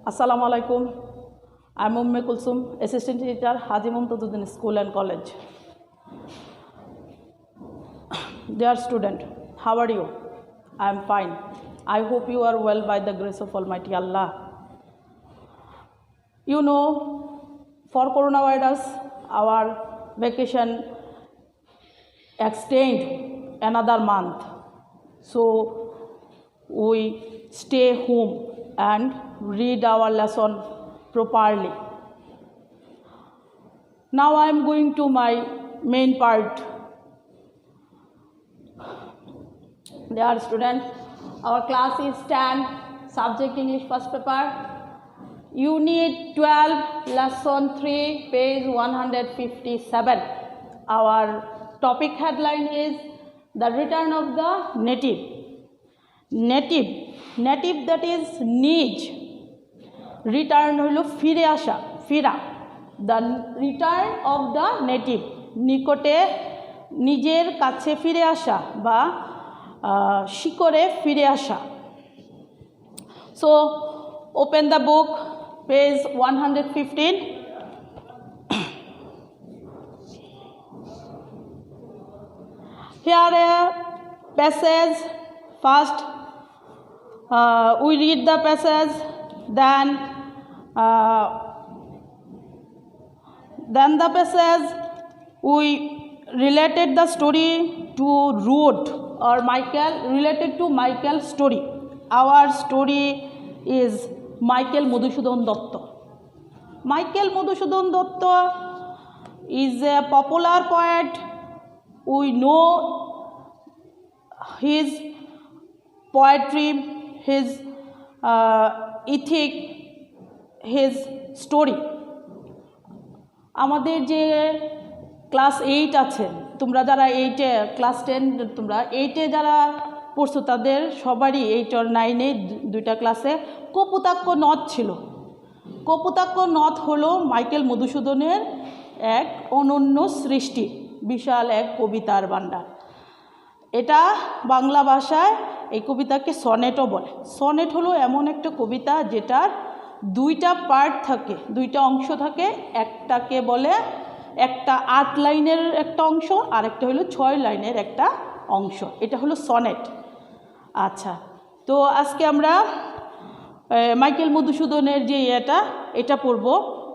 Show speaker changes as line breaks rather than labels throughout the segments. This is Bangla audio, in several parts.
Assalamu alaikum. I am Umme Kulsum, Assistant Teacher, Haji Mumtazuddin School and College. Dear student, how are you? I am fine. I hope you are well by the grace of Almighty Allah. You know, for coronavirus, our vacation extend another month. So we stay home and read our lesson properly. Now I am going to my main part. Dear student, our class is 10, subject English first paper, Unit 12, Lesson 3, page 157. Our topic headline is the return of the native. Native that is নিজ, return হলো ফিরে আসা, ফিরা, the return of the native, নিকটে নিজের কাছে ফিরে আসা বা শিকড়ে ফিরে আসা. So open the book, page 115. Here a passage. First we read the passage, then the passage we related the story to Ruth or Michael, related to Michael's story. Our story is Michael Madhusudhan Datta. Michael Madhusudhan Datta is a popular poet. We know his poetry, his ethic, his story. আমাদের যে ক্লাস 8 আছে, তোমরা যারা 8-এ ক্লাস 10 তোমরা 8-এ যারা পড়ছো তাদের সবারই 8 আর 9-এ দুইটা ক্লাসে কপোতাক্ষ নদ ছিল. কপোতাক্ষ নদ হলো মাইকেল মধুসূদনের এক অনন্য সৃষ্টি, বিশাল এক কবিতার ভান্ডার. এটা বাংলা ভাষায় এই কবিতাকে সনেটও বলে. সনেট হলো এমন একটা কবিতা যেটার দুইটা পার্ট থাকে, দুইটা অংশ থাকে. একটাকে বলে একটা 8 লাইনের একটা অংশ, আর একটা হলো 6 লাইনের একটা অংশ. এটা হলো সনেট. আচ্ছা, তো আজকে আমরা মাইকেল মধুসূদনের যে এটা পড়ব.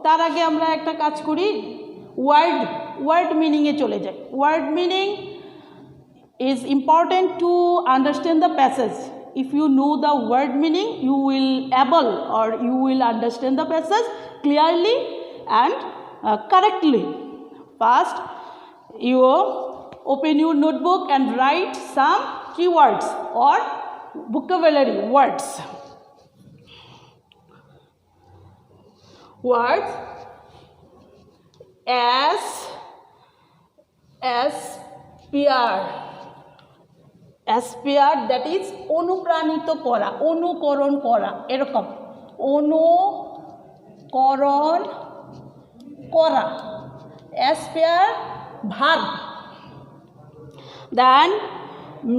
তার আগে আমরা একটা কাজ করি, ওয়ার্ড মিনিংয়ে চলে যাই. Word meaning is important to understand the passage. If you know the word meaning, you will able or you will understand the passage clearly and correctly. First, you open your notebook and write some keywords or vocabulary words. Words aspire, that is অনুপ্রাণিত করা, অনুকরণ করা, এরকম অনুকরণ করা, aspire verb. Then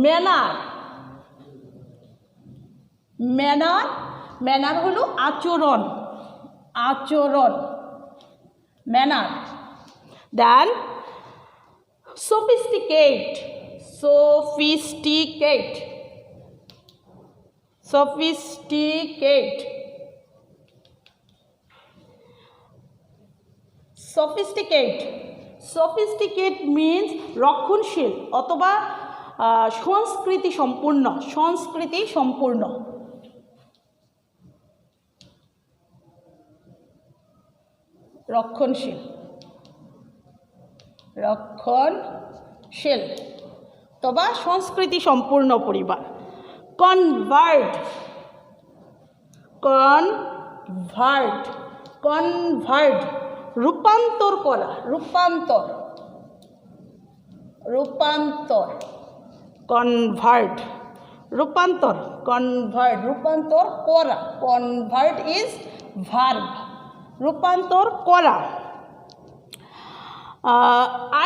manner হলো আচরণ, manner. Then sophisticate, means রক্ষণশীল অথবা সংস্কৃতি সম্পূর্ণ. রক্ষণশীল অথবা সংস্কৃতি সম্পূর্ণ পরিবার. কনভার্ট, রূপান্তর করা, রূপান্তর, কনভার্ট, রূপান্তর করা. কনভার্ট ইজ ভার্ব, রূপান্তর করা.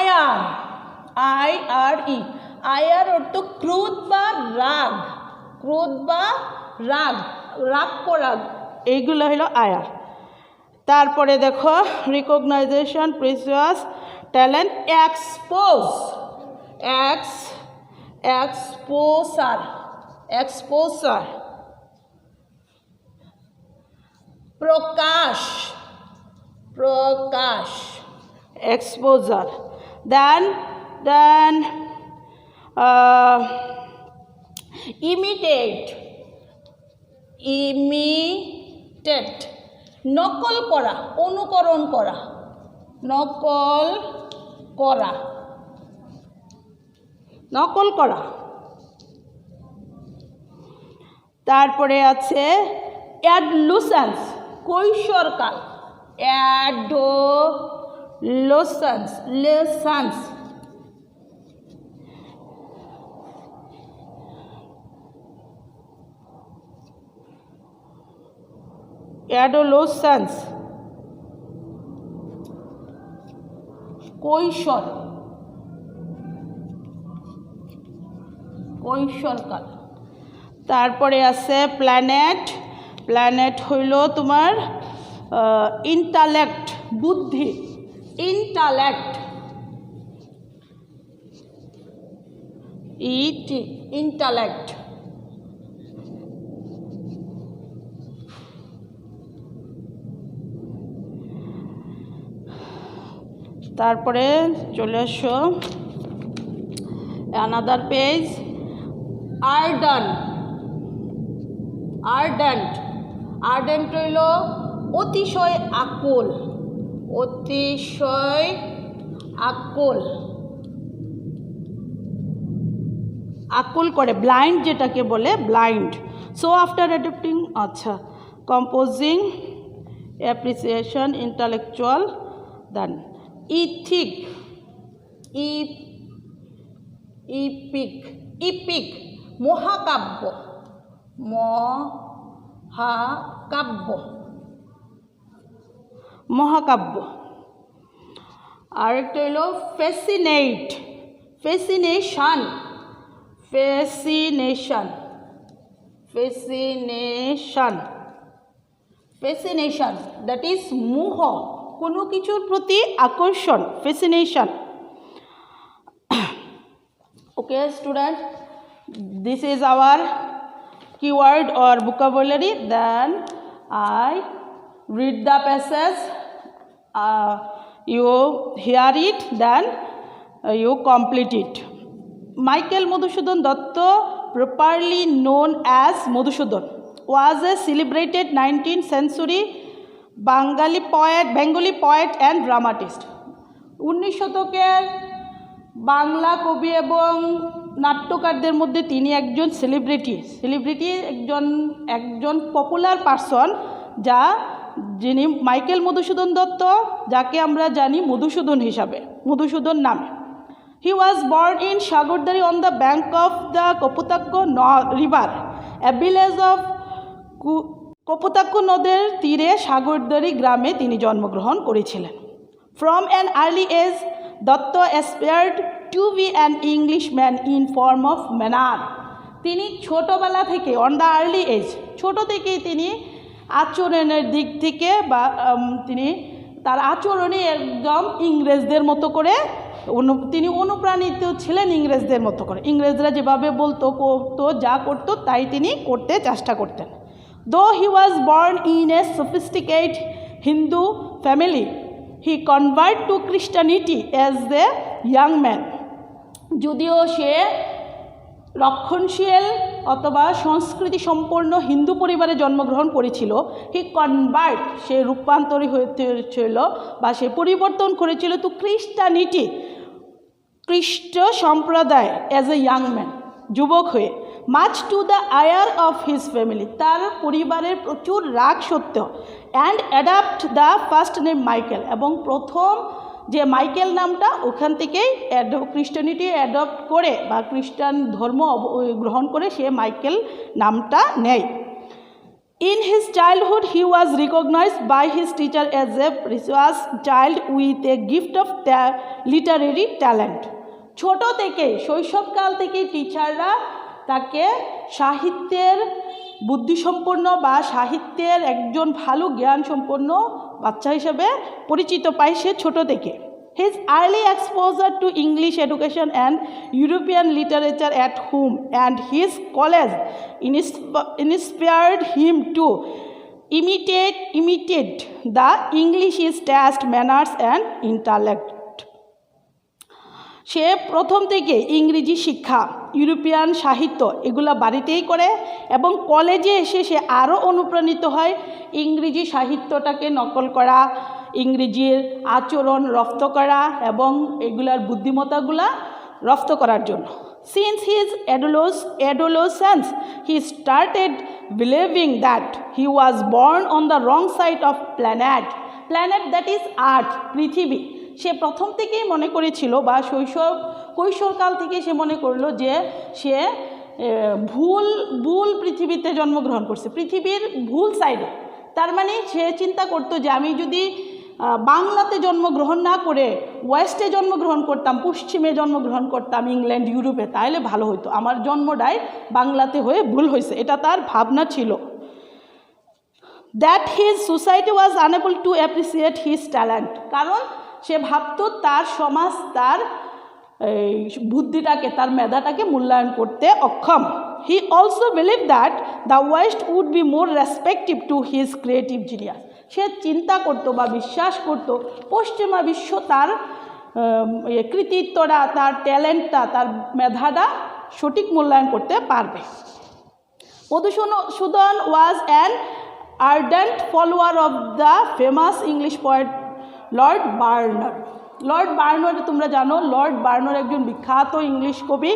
IRE, আয়ার অর্থ ক্রোধ বা রাগ, রাগ করা, এইগুলো হলো আয়ার। তারপরে দেখো রিকগনাইজেশন প্রিসিয়াস ট্যালেন্ট এক্সপোজার প্রকাশ এক্সপোজার দেন ইমিটেট নকল করা, অনুকরণ করা, নকল করা। তারপরে আছে অ্যাডোলেসেন্স, কৈশোরকাল, অ্যাডোলেসেন্স। অ্যাডোলেসেন্স কৈশোরকাল। তারপরে আছে প্ল্যানেট হইল তোমার ইন্টালেক্ট, বুদ্ধি, ইন্টালেক্ট। তারপরে চলে আসো অ্যানাদার পেজ, আর্ডেন্ট হইল অতিশয় আকুল করে, ব্লাইন্ড যেটাকে বলে ব্লাইন্ড। সো আফটার অ্যাডাপ্টিং, আচ্ছা, কম্পোজিং, অ্যাপ্রিসিয়েশন, ইন্টালেকচুয়াল, দেন ইপিক মহাকাব্য। আরেকটা হইল ফ্যাসিনেশন, দ্যাট ইজ মোহ, কোনো কিছুর প্রতি আকর্ষণ, fascination. Okay student, this is our keyword or vocabulary. Then I read the passage, you hear it, then you complete it. Michael Madhusudan Datta, properly known as Madhusudan, was a celebrated 19th century Bengali poet and dramatist. 19 শতকের বাংলা কবি এবং নাট্যকারদের মধ্যে তিনি একজন সেলিব্রিটি, একজন পপুলার পারসন, যিনি মাইকেল মধুসূদন দত্ত, যাকে আমরা জানি মধুসূদন হিসাবে, মধুসূদন নামে। He was born in Sagardari on the bank of the Kapotaksha river, a village of Kapotaksha নদের তীরে সাগরদারি গ্রামে তিনি জন্মগ্রহণ করেছিলেন। From an early age Dutta aspired to be an Englishman in form of manner. তিনি ছোটোবেলা থেকে, অন দ্য আর্লি এজ, ছোটো থেকেই তিনি আচরণের দিক থেকে বা তিনি তার আচরণে একদম ইংরেজদের মতো করে তিনি অনুপ্রাণিত ছিলেন, ইংরেজদের মতো করে। ইংরেজরা যেভাবে বলতো, করতো, যা করতো তাই তিনি করতে চেষ্টা করতেন। Though he was born in a sophisticated Hindu family, he converted to Christianity as a young man. যদিও সে রক্ষণশীল অথবা সংস্কৃতি সম্পন্ন হিন্দু পরিবারে জন্মগ্রহণ করেছিল, সে রূপান্তরিত হয়েছিল বা সে পরিবর্তন করেছিল টু ক্রিশ্চানিটি, খ্রিস্ট সম্প্রদায়, অ্যাজ এ ইয়াং ম্যান, যুবক হয়ে। Much to the ire of his family, তার পরিবারের প্রচুর রাগ সত্ত্বেও। And adapt the first name Michael, এবং প্রথম যে মাইকেল নামটা ওখান থেকেই খ্রিস্টানিটি অ্যাডপ্ট করে বা খ্রিস্টান ধর্ম গ্রহণ করে সে মাইকেল নামটা নেয়। In his childhood he was recognised by his teacher as a precious child with a gift of literary talent. ছোটো থেকে, শৈশবকাল থেকেই টিচাররা তাকে সাহিত্যের বুদ্ধিসম্পন্ন বা সাহিত্যের একজন ভালো জ্ঞান সম্পন্ন বাচ্চা হিসেবে পরিচিত পায় সে ছোট থেকে। His early exposure to English education and European literature at home and his college inspired him to imitate the English's taste, manners and intellect. সে প্রথম থেকে ইংরেজি শিক্ষা, ইউরোপিয়ান সাহিত্য এগুলো বাড়িতেই করে এবং কলেজে এসে সে আরও অনুপ্রাণিত হয় ইংরেজি সাহিত্যটাকে নকল করা, ইংরেজির আচরণ রপ্ত করা এবং এগুলার বুদ্ধিমত্তাগুলা রপ্ত করার জন্য। Since his adolescence, he started believing that he was born on the wrong side of planet that is earth, পৃথিবী। সে প্রথম থেকেই মনে করেছিল বা কৈশোরকাল থেকে সে মনে করলো যে সে ভুল পৃথিবীতে জন্মগ্রহণ করছে, পৃথিবীর ভুল সাইডে। তার মানে সে চিন্তা করতো যে আমি যদি বাংলাতে জন্মগ্রহণ না করে ওয়েস্টে জন্মগ্রহণ করতাম, পশ্চিমে জন্মগ্রহণ করতাম, ইংল্যান্ড ইউরোপে, তাহলে ভালো হতো। আমার জন্মটাই বাংলাতে হয়ে ভুল হয়েছে, এটা তার ভাবনা ছিল। That his society was unable to appreciate his talent, কারণ সে ভাবতো তার সমাজ তার বুদ্ধিটাকে, তার মেধাটাকে মূল্যায়ন করতে অক্ষম। He also believe that the west would be more respective to his creative genius. সে চিন্তা করতো বা বিশ্বাস করতো পশ্চিমা বিশ্ব তার কৃতিত্বটা, তার ট্যালেন্টটা, তার মেধাটা সঠিক মূল্যায়ন করতে পারবে। Madhusudan was an ardent follower of the famous English poet Lord Byron. Lord Byron তোমরা জানো, লর্ড বার্নার একজন বিখ্যাত ইংলিশ কবি।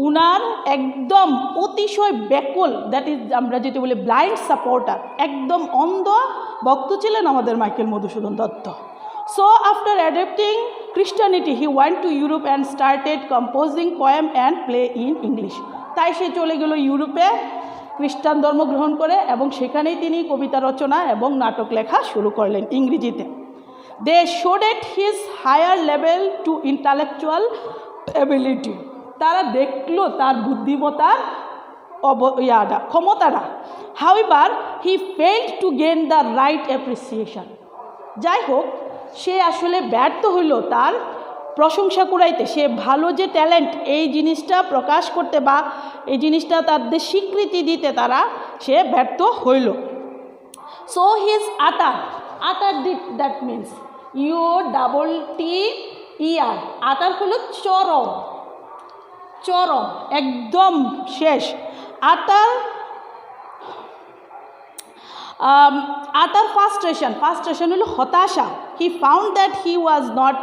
উনার একদম অতিশয় ব্যাকুল, দ্যাট ইজ আমরা যেটা বলি ব্লাইন্ড সাপোর্টার, একদম অন্ধ ভক্ত ছিলেন আমাদের Michael Madhusudan Dutta. So after adapting Christianity he went to Europe and started composing poem and play in English. তাই সে চলে গেল ইউরোপে, খ্রিস্টান ধর্ম গ্রহণ করে এবং সেখানেই তিনি কবিতা রচনা এবং নাটক লেখা শুরু করলেন ইংরেজিতে। They showed his higher level to intellectual ability. তারা দেখলো তার বুদ্ধিমত্তার ক্ষমতাটা। However, he failed to gain the right appreciation. যাই হোক, সে আসলে ব্যর্থ হইল তার প্রশংসা কুড়াইতে। সে ভালো যে ট্যালেন্ট এই জিনিসটা প্রকাশ করতে বা এই জিনিসটা তাদের স্বীকৃতি দিতে সে ব্যর্থ হইল। So his utter that means UTTER, আটার হলো চরম একদম শেষ। আটার frustration হলো হতাশা। He found that he was not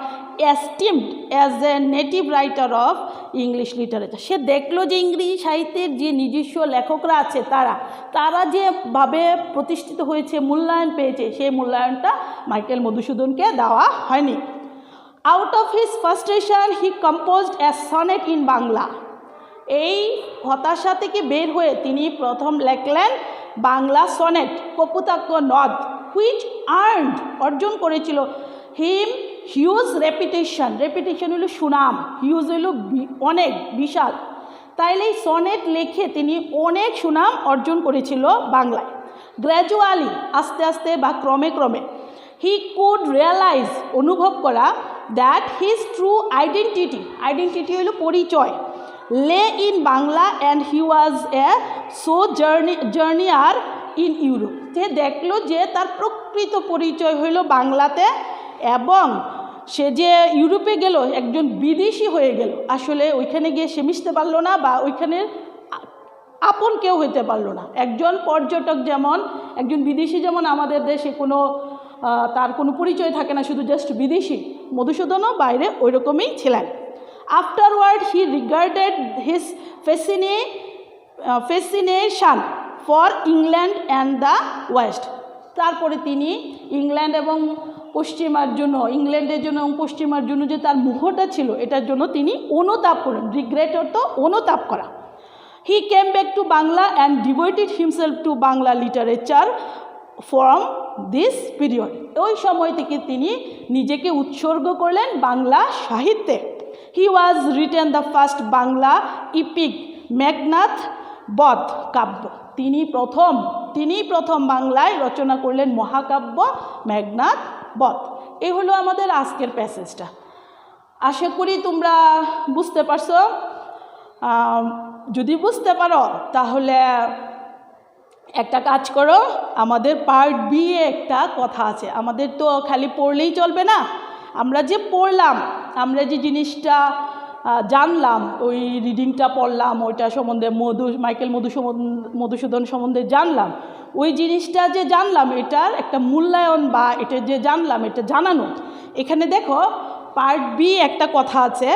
esteemed as a native writer of English literature. সে দেখলো যে ইংরেজি সাহিত্যের যে নিজস্ব লেখকরা আছে তারা যেভাবে প্রতিষ্ঠিত হয়েছে, মূল্যায়ন পেয়েছে, সেই মূল্যায়নটা মাইকেল মধুসূদনকে দেওয়া হয়নি। Out of his frustration he composed a sonnet in Bangla. এই হতাশা থেকে বের হয়ে তিনি প্রথম লেখলেন বাংলা সনেট, কপোতাক্ষ নদ, হুইচ আর্নড অর্জন করেছিল হিম হিউজ রেপিটেশন হলো সুনাম, হিউজ হলো অনেক বিশাল। তাইলে এই সনেট লেখে তিনি অনেক সুনাম অর্জন করেছিল বাংলায়। গ্র্যাজুয়ালি আস্তে আস্তে বা ক্রমে হি কুড রিয়েলাইজ অনুভব করা দ্যাট হিজ ট্রু আইডেন্টিটি হলো পরিচয়, lay in Bangla and he was a journeyer in Europe. সে দেখলো যে তার প্রকৃত পরিচয় হইল বাংলাতে এবং সে যে ইউরোপে গেল একজন বিদেশি হয়ে গেল। আসলে ওইখানে গিয়ে সে মিশতে পারলো না বা ওইখানের আপন কেউ হইতে পারলো না। একজন পর্যটক যেমন, একজন বিদেশি যেমন আমাদের দেশে তার কোনো পরিচয় থাকে না, শুধু জাস্ট বিদেশি, মধুসূদনও বাইরে ওই রকমই ছিলেন। Afterward, he regarded his fascination for England and the West. তারপরে তিনি ইংল্যান্ড এবং ইংল্যান্ডের জন্য এবং পশ্চিমার জন্য যে তার মোহটা ছিল, এটার জন্য তিনি অনুতাপ করলেন। রিগ্রেট অর্থ অনুতাপ করা। He came back to Bangla and devoted himself to Bangla literature from this period. ওই সময় থেকে তিনি নিজেকে উৎসর্গ করলেন বাংলা সাহিত্যে। He was written the first Bangla epic, Meghnad বধ কাব্য। তিনি প্রথম বাংলায় রচনা করলেন মহাকাব্য মেঘনাদ বধ। এই হলো আমাদের আজকের প্যাসেজটা। আশা করি তোমরা বুঝতে পারছো। যদি বুঝতে পারো তাহলে একটা কাজ করো, আমাদের পার্ট বি এ একটা কথা আছে। আমাদের তো খালি পড়লেই চলবে না, আমরা যে পড়লাম, আমরা যে জিনিসটা জানলাম, ওই রিডিংটা পড়লাম, ওইটা সম্বন্ধে মাইকেল মধুসূদন সম্বন্ধে জানলাম, ওই জিনিসটা যে জানলাম এটার একটা মূল্যায়ন বা এটা যে জানলাম এটা জানানো। এখানে দেখো পার্ট বি একটা কথা আছে,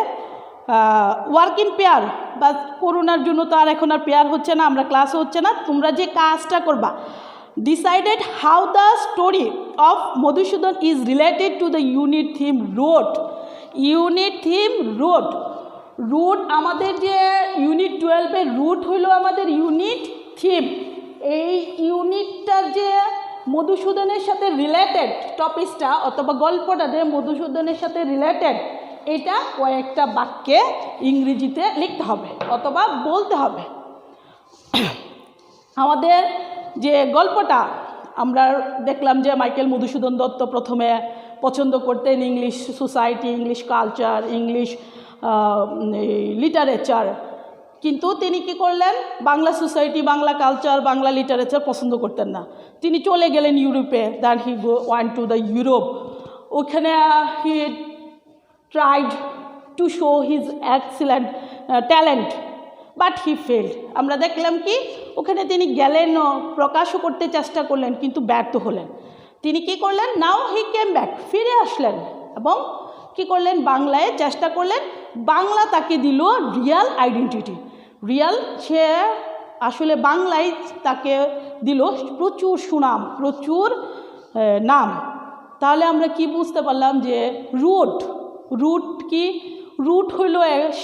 ওয়ার্ক ইন পেয়ার, বা করোনার জন্য তো আর এখন আর পেয়ার হচ্ছে না, আমরা ক্লাসও হচ্ছে না। তোমরা যে কাজটা করবা, decided how the story of Madhusudan is related to the unit theme road. Unit theme road, route আমাদের যে ইউনিট 12-এর রুট হইল আমাদের ইউনিট থিম। এই ইউনিটটা যে মধুসূদনের সাথে রিলেটেড টপিকসটা অথবা গল্পটা যে মধুসূদনের সাথে রিলেটেড, এটা কয়েকটা বাক্যে ইংরেজিতে লিখতে হবে অথবা বলতে হবে। আমাদের যে গল্পটা আমরা দেখলাম যে মাইকেল মধুসূদন দত্ত প্রথমে পছন্দ করতেন English society, English culture, English literature, কিন্তু তিনি কি করলেন, Bangla society, Bangla culture, Bangla literature পছন্দ করতেন না। তিনি চলে গেলেন ইউরোপে। Then he want to the Europe. ওখানে he tried to show his excellent talent but he failed. আমরা দেখলাম কি ওখানে তিনি গেলেন, প্রকাশও করতে চেষ্টা করলেন কিন্তু ব্যর্থ হলেন। তিনি কি করলেন, নাও হি কেম ব্যাক, ফিরে আসলেন এবং কি করলেন, বাংলায় চেষ্টা করলেন। বাংলা তাকে দিল রিয়াল আইডেন্টিটি, রিয়াল, সে আসলে বাংলায় তাকে দিল প্রচুর সুনাম, প্রচুর নাম। তাহলে আমরা কি বুঝতে পারলাম যে রুট কি, রুট হইল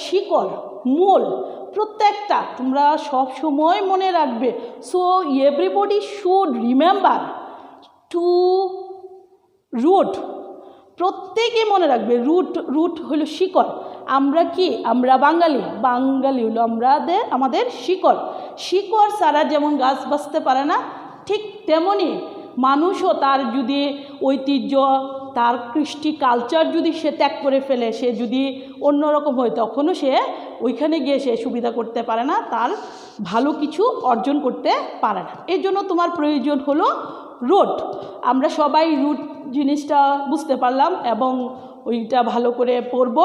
শিকড়, মূল। প্রত্যেকটা তোমরা সব সময় মনে রাখবে। So everybody should remember to route, প্রত্যেকে মনে রাখবে রুট হলো শিকড়। আমরা কি, আমরা বাঙালি হলো আমাদের শিকড় ছাড়া যেমন গাছ বাঁচতে পারে না, ঠিক তেমনি মানুষও তার যদি ঐতিহ্য, তার কৃষ্টি কালচার যদি সে ত্যাগ করে ফেলে, সে যদি অন্যরকম হয়, তখনও সে ওইখানে গিয়ে সে সুবিধা করতে পারে না, তার ভালো কিছু অর্জন করতে পারে না। এর জন্য তোমার প্রয়োজন হলো রুট। আমরা সবাই রুট জিনিসটা বুঝতে পারলাম এবং ওইটা ভালো করে পড়ব।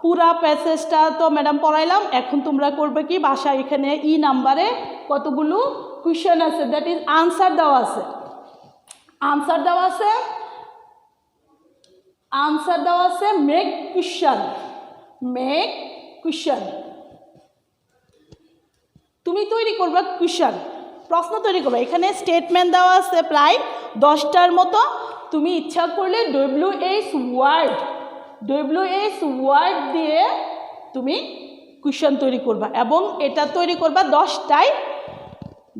পুরা প্যাসেজটা তো ম্যাডাম পড়াইলাম, এখন তোমরা করবে কি, বাসায় এখানে নাম্বারে কতগুলো কোয়েশ্চেন আছে, দ্যাট ইজ আনসার দেওয়া আছে। মেক কোয়েশ্চেন, তুমি তৈরি করবে কোয়েশ্চেন, প্রশ্ন তৈরি করবে। এখানে স্টেটমেন্ট দেওয়া আছে প্রায় 10টার মতো। তুমি ইচ্ছা করলে WH ওয়ার্ড দিয়ে তুমি কোয়েশ্চেন তৈরি করবা এবং এটা তৈরি করবা 10টায়।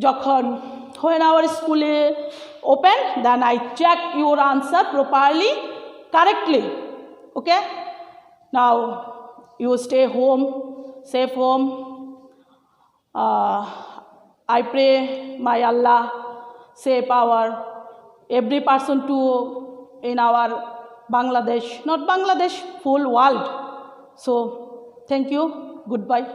যখন when our school open, then I check your answer properly, correctly. Okay, now you stay home, safe home. I pray my Allah save every person to in our Bangladesh, not Bangladesh, full world. So thank you, goodbye.